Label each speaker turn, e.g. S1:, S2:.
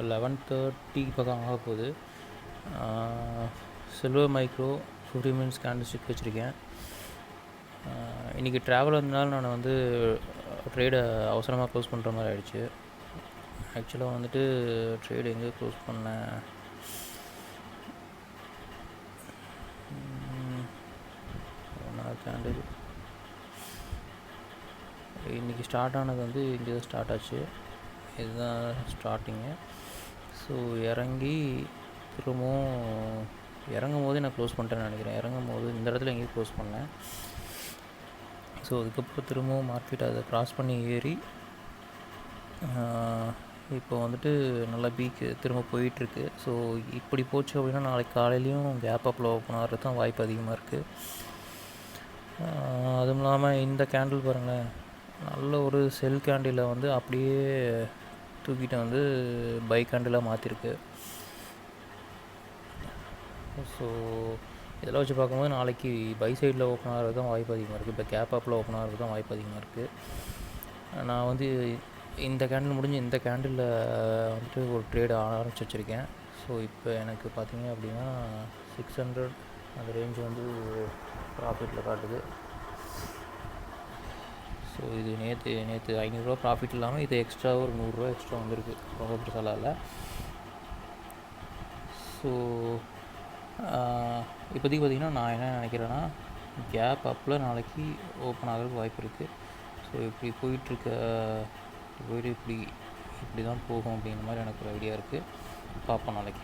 S1: 11:30 பக்கம் ஆக போகுது. Silver micro 50 minutes candle stick வச்சுருக்கேன். இன்றைக்கி ட்ராவல் வந்தனால நான் வந்து ட்ரேடை அவசரமாக க்ளோஸ் பண்ணுற மாதிரி ஆகிடுச்சு. ஆக்சுவலாக வந்துட்டு ட்ரேடு எங்கே க்ளோஸ் பண்ணேன், கேண்டில் இன்றைக்கி ஸ்டார்ட் ஆனது வந்து இங்கே தான் ஸ்டார்ட் ஆச்சு. இதுதான் ஸ்டார்டிங்கு. ஸோ இறங்கி திரும்பவும் இறங்கும் போதே நான் க்ளோஸ் பண்ணிட்டேன்னு நினைக்கிறேன். இறங்கும் போது இந்த இடத்துல எங்கேயும் க்ளோஸ் பண்ணேன். ஸோ அதுக்கப்புறம் திரும்பவும் மார்க்கெட் அதை க்ராஸ் பண்ணி ஏறி இப்போ வந்துட்டு நல்லா பீக்கு திரும்ப போயிட்டுருக்கு. ஸோ இப்படி போச்சு அப்படின்னா நாளைக்கு காலையிலையும் கேப் அப்பில் ஓப்பன் ஆகிறது தான் வாய்ப்பு அதிகமாக இருக்குது. அதுவும் இல்லாமல் இந்த கேண்டில் பாருங்களேன், நல்ல ஒரு செல் கேண்டிலை வந்து அப்படியே தூக்கிட்டு வந்து பை கேண்டிலாக மாற்றிருக்கு. ஸோ இதெல்லாம் வச்சு பார்க்கும்போது நாளைக்கு பை சைடில் ஓப்பன் ஆகிறது தான் வாய்ப்பு அதிகமாக இருக்குது. இப்போ கேப் அப்பில் ஓப்பன் ஆகிறது தான் வாய்ப்பு அதிகமாக இருக்குது. நான் வந்து இந்த கேண்டில் முடிஞ்சு இந்த கேண்டிலில் வந்துட்டு ஒரு ட்ரேடு ஆரம்பிச்சு வச்சுருக்கேன். ஸோ இப்போ எனக்கு பார்த்திங்க அப்படின்னா 600 அந்த ரேஞ்சு வந்து ப்ராஃபிட்டில் காட்டுது. ஸோ இது நேற்று 500 ப்ராஃபிட் இல்லாமல் இது எக்ஸ்ட்ரா ஒரு 100 எக்ஸ்ட்ரா வந்திருக்கு, ரொம்ப பெருசால. ஸோ இப்போதைக்கு பார்த்திங்கன்னா நான் என்ன நினைக்கிறேன்னா கேப் அப்பில் நாளைக்கு ஓப்பன் ஆகிறதுக்கு வாய்ப்பு இருக்குது. ஸோ இப்படி போயிட்டு இப்படி தான் போகும் அப்படிங்கிற மாதிரி எனக்கு ஒரு ஐடியா இருக்குது. பார்ப்போம் நாளைக்கு.